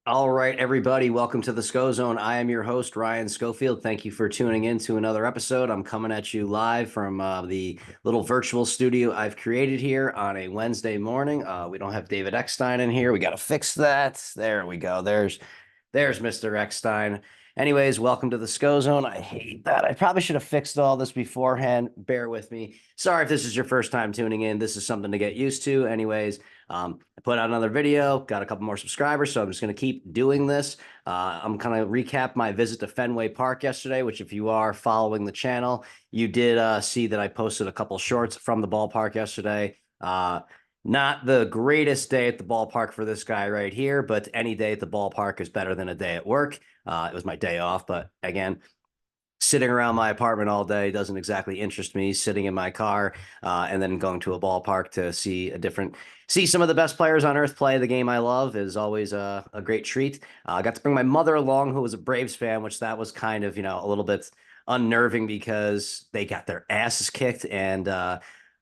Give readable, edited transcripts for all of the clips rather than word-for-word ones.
All right, everybody, welcome to the Scho-Zone. I am your host, Ryan Schofield. Thank you for tuning in to another episode. I'm coming at you live from the little virtual studio I've created here on a Wednesday morning. We don't have David Eckstein in here. We got to fix that. There we go. There's Mr. Eckstein. Anyways, welcome to the Scho-Zone. I hate that. I probably should have fixed all this beforehand. Bear with me. Sorry if this is your first time tuning in. This is something to get used to. Anyways, I put out another video, got a couple more subscribers, so I'm just going to keep doing this. I'm kind of recap my visit to Fenway Park yesterday, which if you are following the channel, you did see that I posted a couple shorts from the ballpark yesterday. Not the greatest day at the ballpark for this guy right here, but any day at the ballpark is better than a day at work. It was my day off, but again, sitting around my apartment all day doesn't exactly interest me. Sitting in my car and then going to a ballpark to see some of the best players on earth play the game I love is always a great treat. I got to bring my mother along, who was a Braves fan, which that was kind of, a little bit unnerving because they got their asses kicked. And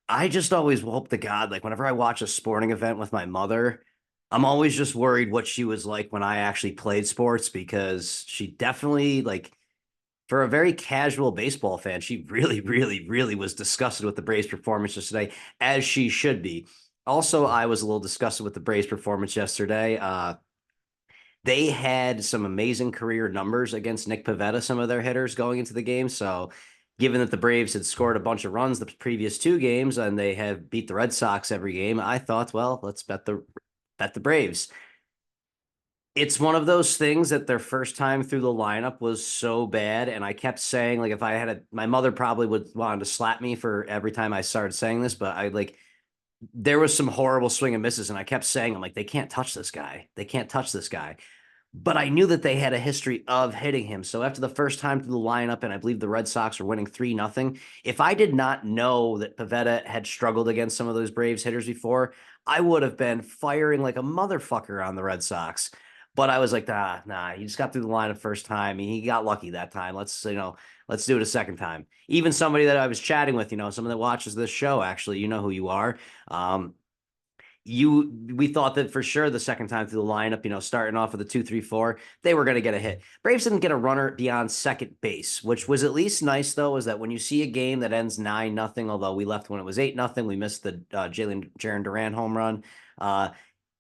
I just always hope to God, like whenever I watch a sporting event with my mother, I'm always just worried what she was like when I actually played sports because she definitely like for a very casual baseball fan, she really, really, really was disgusted with the Braves' performance yesterday, as she should be. Also, I was a little disgusted with the Braves' performance yesterday. They had some amazing career numbers against Nick Pivetta, some of their hitters going into the game. So, given that the Braves had scored a bunch of runs the previous two games and they have beat the Red Sox every game, I thought, well, let's bet the Braves. It's one of those things that their first time through the lineup was so bad, and I kept saying like if I had my mother probably would want to slap me for every time I started saying this, but I like there was some horrible swing and misses, and I kept saying I'm like they can't touch this guy, they can't touch this guy. But I knew that they had a history of hitting him. So after the first time through the lineup, and I believe the Red Sox were winning 3-0, if I did not know that Pavetta had struggled against some of those Braves hitters before, I would have been firing like a motherfucker on the Red Sox. But I was like, nah, he just got through the lineup first time. He got lucky that time. Let's do it a second time. Even somebody that I was chatting with, someone that watches this show, actually, you know who you are. Um, we thought that for sure the second time through the lineup, starting off with a 2-3-4, they were going to get a hit. Braves didn't get a runner beyond second base, which was at least nice, though, is that when you see a game that ends 9-0, although we left when it was 8-0, we missed the Jaren Duran home run.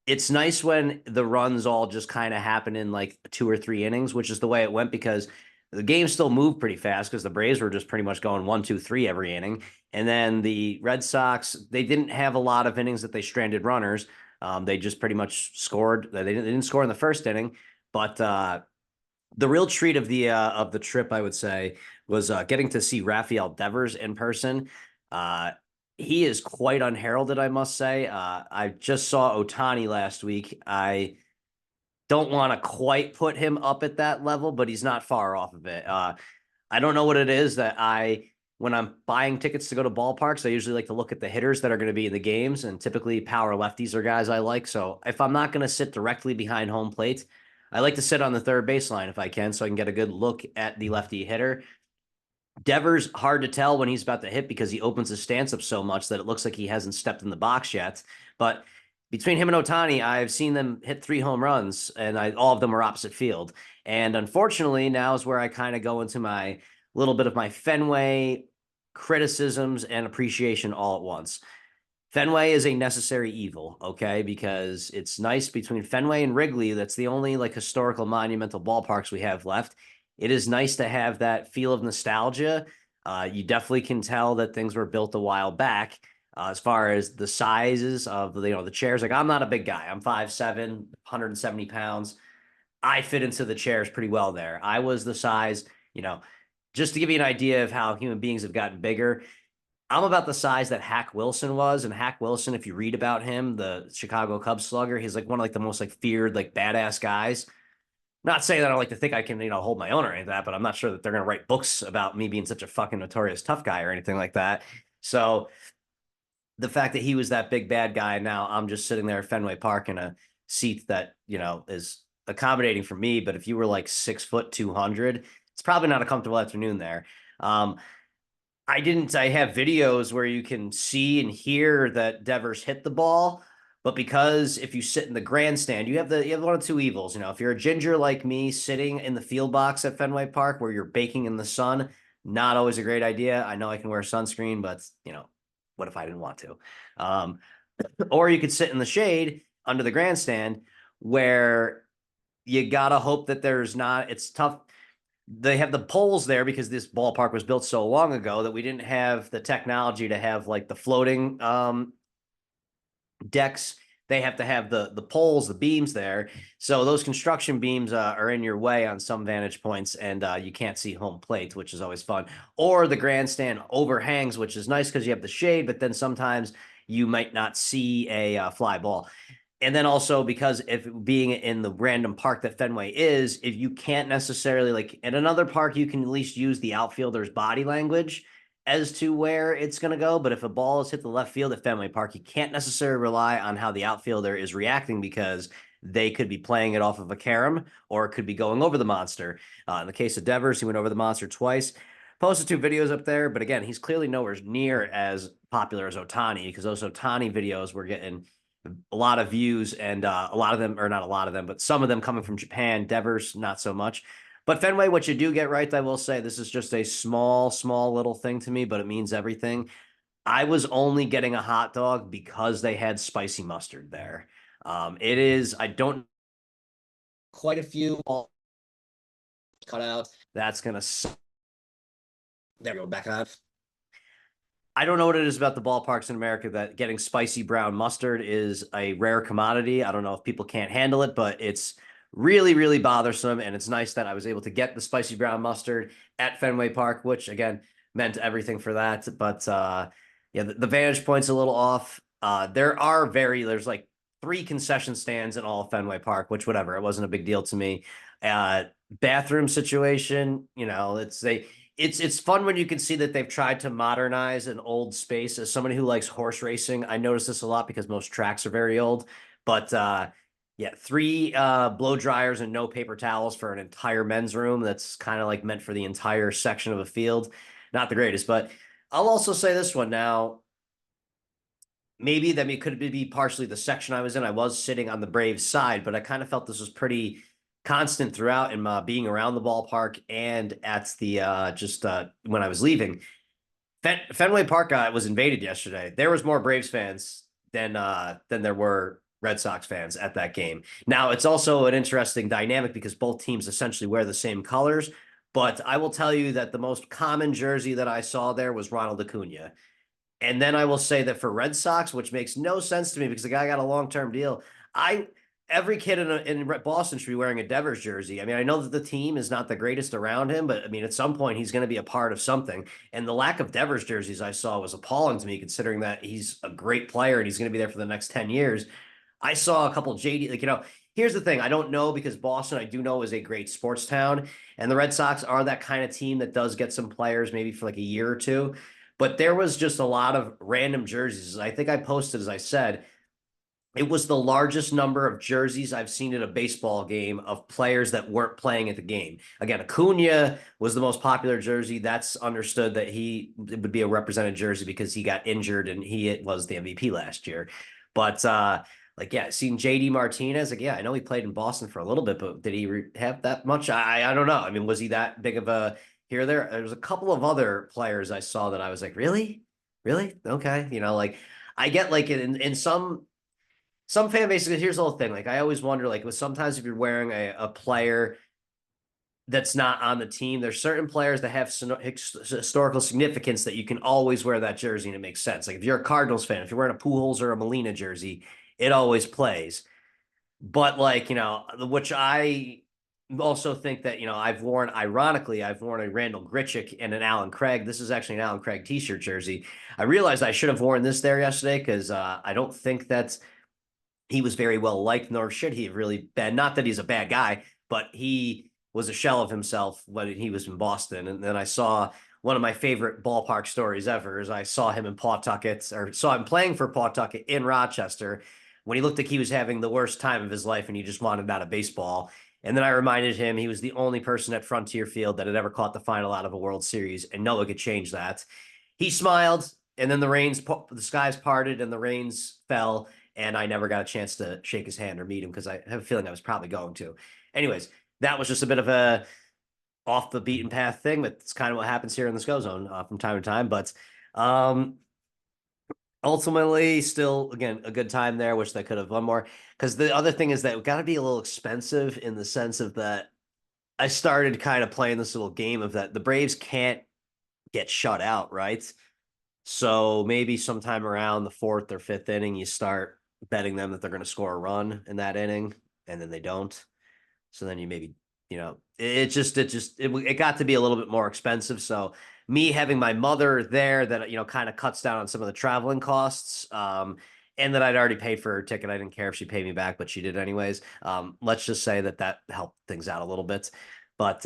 It's nice when the runs all just kind of happen in like 2 or 3 innings, which is the way it went because the game still moved pretty fast because the Braves were just pretty much going 1, 2, 3 every inning. And then the Red Sox, they didn't have a lot of innings that they stranded runners. They just pretty much scored. They didn't score in the first inning, but the real treat of the trip, I would say, was getting to see Rafael Devers in person. Uh, he is quite unheralded, I must say. I just saw Otani last week. I don't want to quite put him up at that level, but he's not far off of it. I don't know what it is that when I'm buying tickets to go to ballparks, I usually like to look at the hitters that are going to be in the games, and typically power lefties are guys I like. So if I'm not going to sit directly behind home plate, I like to sit on the third baseline if I can, so I can get a good look at the lefty hitter. Devers, hard to tell when he's about to hit because he opens his stance up so much that it looks like he hasn't stepped in the box yet. But between him and Otani, I've seen them hit 3 home runs, and all of them were opposite field. And unfortunately, now is where I kind of go into my little bit of my Fenway criticisms and appreciation all at once. Fenway is a necessary evil, okay? Because it's nice between Fenway and Wrigley. That's the only like historical monumental ballparks we have left. It is nice to have that feel of nostalgia. You definitely can tell that things were built a while back. As far as the sizes of the chairs, like I'm not a big guy. I'm 5'7", 170 pounds. I fit into the chairs pretty well there. I was the size, just to give you an idea of how human beings have gotten bigger. I'm about the size that Hack Wilson was, and Hack Wilson, if you read about him, the Chicago Cubs slugger, he's like one of like the most like feared like badass guys. Not saying that I like to think I can hold my own or anything like that, but I'm not sure that they're gonna write books about me being such a fucking notorious tough guy or anything like that. So the fact that he was that big bad guy, now I'm just sitting there at Fenway Park in a seat that is accommodating for me. But if you were like 6 foot 200, it's probably not a comfortable afternoon there. Um, I didn't. I have videos where you can see and hear that Devers hit the ball, But because if you sit in the grandstand, you have one of two evils. If you're a ginger like me, sitting in the field box at Fenway Park where you're baking in the sun, not always a great idea. I know I can wear sunscreen, but what if I didn't want to? Um, or you could sit in the shade under the grandstand where you gotta hope that there's not. It's tough. They have the poles there because this ballpark was built so long ago that we didn't have the technology to have like the floating decks. They have to have the poles, the beams there. So those construction beams are in your way on some vantage points, and you can't see home plate, which is always fun. Or the grandstand overhangs, which is nice because you have the shade, but then sometimes you might not see a fly ball. And then also because if being in the random park that Fenway is, if you can't necessarily like in another park, you can at least use the outfielder's body language as to where it's going to go. But if a ball is hit the left field at Fenway Park, you can't necessarily rely on how the outfielder is reacting because they could be playing it off of a carom or it could be going over the monster. In the case of Devers, he went over the monster twice. Posted 2 videos up there, but again, he's clearly nowhere near as popular as Ohtani because those Ohtani videos were getting a lot of views, and a lot of them, or not a lot of them, but some of them coming from Japan. Devers, not so much. But Fenway, what you do get right, I will say, this is just a small little thing to me, but it means everything. I was only getting a hot dog because they had spicy mustard there. It is, I don't quite a few cut out. That's gonna. There we go, back on. I don't know what it is about the ballparks in America that getting spicy brown mustard is a rare commodity. I don't know if people can't handle it, but it's really bothersome. And it's nice that I was able to get the spicy brown mustard at Fenway Park, which again meant everything for that. But yeah, the vantage point's a little off. There's like 3 concession stands in all of Fenway Park, which whatever, it wasn't a big deal to me. Bathroom situation, it's fun when you can see that they've tried to modernize an old space. As somebody who likes horse racing, I notice this a lot because most tracks are very old. But yeah, 3 blow dryers and no paper towels for an entire men's room. That's kind of like meant for the entire section of a field. Not the greatest, but I'll also say this one now. Maybe that could be partially the section I was in. I was sitting on the Braves side, but I kind of felt this was pretty constant throughout in being around the ballpark and at the just when I was leaving. Fenway Park was invaded yesterday. There was more Braves fans than there were Red Sox fans at that game. Now it's also an interesting dynamic because both teams essentially wear the same colors. But I will tell you that the most common jersey that I saw there was Ronald Acuna. And then I will say that for Red Sox, which makes no sense to me because the guy got a long-term deal. I Every kid in Boston should be wearing a Devers jersey. I mean, I know that the team is not the greatest around him, but I mean, at some point he's going to be a part of something. And the lack of Devers jerseys I saw was appalling to me, considering that he's a great player and he's going to be there for the next 10 years. I saw a couple JD, here's the thing. I don't know because Boston, I do know, is a great sports town. And the Red Sox are that kind of team that does get some players maybe for like a year or two. But there was just a lot of random jerseys. I think I posted, as I said, it was the largest number of jerseys I've seen at a baseball game of players that weren't playing at the game. Again, Acuna was the most popular jersey. That's understood that it would be a represented jersey because he got injured and he was the MVP last year. But yeah, seeing JD Martinez, yeah, I know he played in Boston for a little bit, but did he have that much? I don't know. I mean, was he that big of a here there? There was a couple of other players I saw that I was like, really? Really? Okay. I get like in some fan bases, here's the whole thing. Like I always wonder, like sometimes if you're wearing a player that's not on the team, there's certain players that have historical significance that you can always wear that jersey and it makes sense. Like if you're a Cardinals fan, if you're wearing a Pujols or a Molina jersey, it always plays. But which I also think that, ironically, I've worn a Randall Grichuk and an Alan Craig. This is actually an Alan Craig t-shirt jersey. I realized I should have worn this there yesterday because I don't think that he was very well liked, nor should he have really been. Not that he's a bad guy, but he was a shell of himself when he was in Boston. And then I saw one of my favorite ballpark stories ever is I saw him in Pawtucket, or saw him playing for Pawtucket in Rochester when he looked like he was having the worst time of his life and he just wanted out of baseball. And then I reminded him he was the only person at Frontier Field that had ever caught the final out of a World Series, and no one could change that. He smiled, and then the skies parted and the rains fell, and I never got a chance to shake his hand or meet him because I have a feeling I was probably going to. Anyways, that was just a bit of a off the beaten path thing. That's kind of what happens here in the Scho-Zone from time to time. But um, ultimately, still, again, a good time there. Wish they could have won more. Because the other thing is that it got to be a little expensive in the sense of that I started kind of playing this little game of that the Braves can't get shut out, right? So maybe sometime around the fourth or fifth inning, you start betting them that they're going to score a run in that inning, and then they don't. So then you maybe, it got to be a little bit more expensive. So me having my mother there that, kind of cuts down on some of the traveling costs. And that I'd already paid for her ticket. I didn't care if she paid me back, but she did anyways. Let's just say that helped things out a little bit. But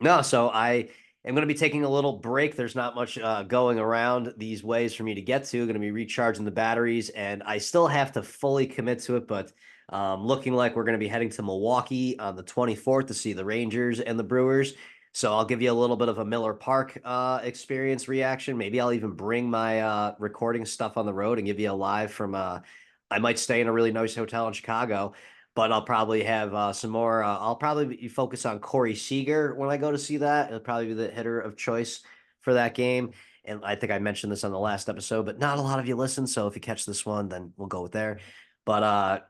no, so I am going to be taking a little break. There's not much going around these ways for me to get to. Going to be recharging the batteries, and I still have to fully commit to it, but looking like we're going to be heading to Milwaukee on the 24th to see the Rangers and the Brewers. So I'll give you a little bit of a Miller Park experience reaction. Maybe I'll even bring my recording stuff on the road and give you a live from. I might stay in a really nice hotel in Chicago, but I'll probably have some more. I'll probably focus on Corey Seager when I go to see that. It'll probably be the hitter of choice for that game. And I think I mentioned this on the last episode, but not a lot of you listen. So if you catch this one, then we'll go with there. But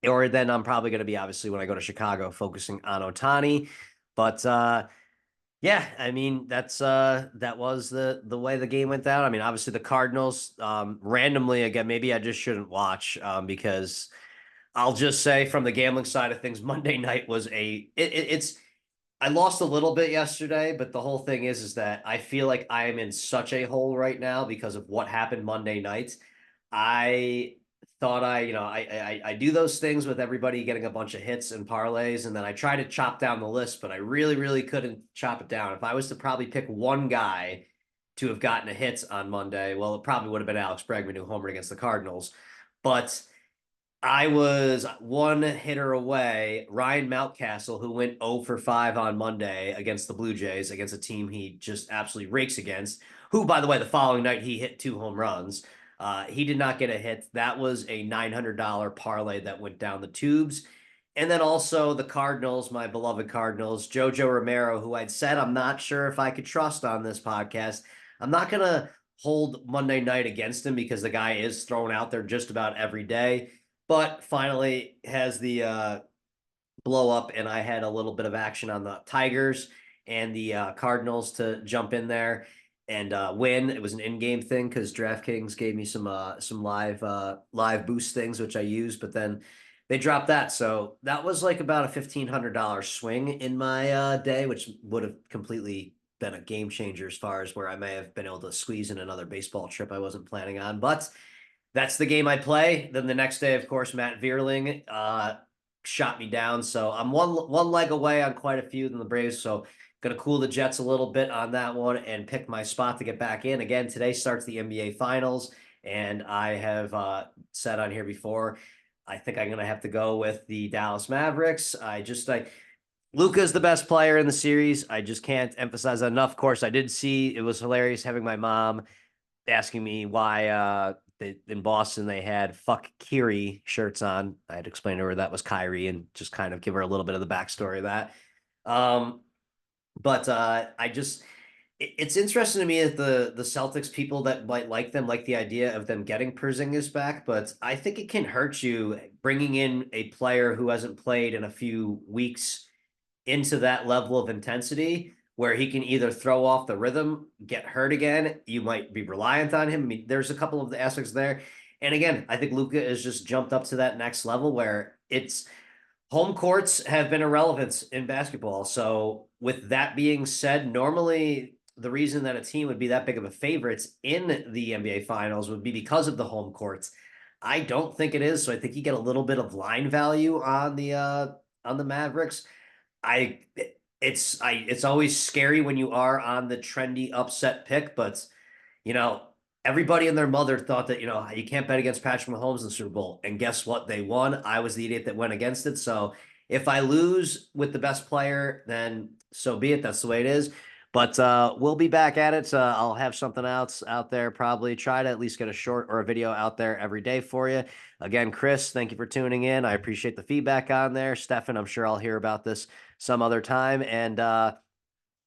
or then I'm probably going to be obviously when I go to Chicago focusing on Ohtani. But yeah, I mean that was the way the game went down. I mean, obviously the Cardinals randomly again, maybe I just shouldn't watch because I'll just say from the gambling side of things, Monday night was it's I lost a little bit yesterday, but the whole thing is that I feel like I am in such a hole right now because of what happened Monday night. I thought I do those things with everybody getting a bunch of hits and parlays, and then I try to chop down the list, but I really, really couldn't chop it down. If I was to probably pick one guy to have gotten a hit on Monday, well, it probably would have been Alex Bregman who homered against the Cardinals. But I was one hitter away. Ryan Mountcastle, who went 0 for 5 on Monday against the Blue Jays, against a team he just absolutely rakes against, who, by the way, the following night he hit 2 home runs. He did not get a hit. That was a $900 parlay that went down the tubes. And then also the Cardinals, my beloved Cardinals, Jojo Romero, who I'd said I'm not sure if I could trust on this podcast. I'm not going to hold Monday night against him because the guy is thrown out there just about every day, but finally has the blow up, and I had a little bit of action on the Tigers and the Cardinals to jump in there and win. It was an in-game thing because DraftKings gave me some live boost things which I used, but then they dropped that. So that was like about a $1,500 swing in my day, which would have completely been a game changer as far as where I may have been able to squeeze in another baseball trip I wasn't planning on. But that's the game I play. Then the next day, of course, Matt Vierling shot me down. So I'm one leg away on quite a few than the Braves. So gonna cool the Jets a little bit on that one and pick my spot to get back in. Again, today starts the NBA Finals, and I have said on here before, I think I'm gonna have to go with the Dallas Mavericks. Luka is the best player in the series. I just can't emphasize that enough. Of course, I did see it was hilarious having my mom asking me why in Boston they had "fuck Kiri" shirts on. I had to explain to her that was Kyrie and just kind of give her a little bit of the backstory of that. Um, but it's interesting to me that the Celtics people that might like them like the idea of them getting Porzingis back, but I think it can hurt you bringing in a player who hasn't played in a few weeks into that level of intensity where he can either throw off the rhythm, get hurt again. You might be reliant on him. I mean, there's a couple of the aspects there. And again, I think Luka has just jumped up to that next level where it's home courts have been irrelevant in basketball. So with that being said, normally the reason that a team would be that big of a favorite in the NBA Finals would be because of the home courts. I don't think it is. So I think you get a little bit of line value on the Mavericks. I it's always scary when you are on the trendy upset pick, but you know, everybody and their mother thought that, you can't bet against Patrick Mahomes in the Super Bowl. And guess what? They won. I was the idiot that went against it. So if I lose with the best player, then so be it. That's the way it is. But we'll be back at it. I'll have something else out there, probably try to at least get a short or a video out there every day for you. Again, Chris, thank you for tuning in. I appreciate the feedback on there. Stefan, I'm sure I'll hear about this some other time. And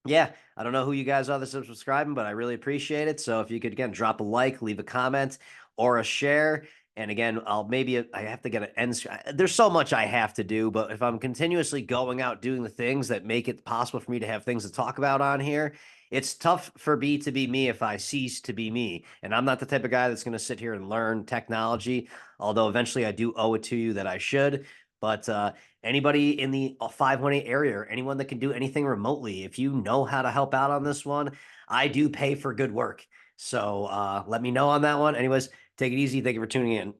yeah, I don't know who you guys are that's subscribing, but I really appreciate it. So if you could again drop a like, leave a comment, or a share. And again, I have to get an end. There's so much I have to do, but if I'm continuously going out doing the things that make it possible for me to have things to talk about on here, it's tough for me to be me if I cease to be me. And I'm not the type of guy that's going to sit here and learn technology, although eventually I do owe it to you that I should. But anybody in the 518 area or anyone that can do anything remotely, if you know how to help out on this one, I do pay for good work. So let me know on that one. Anyways, take it easy. Thank you for tuning in.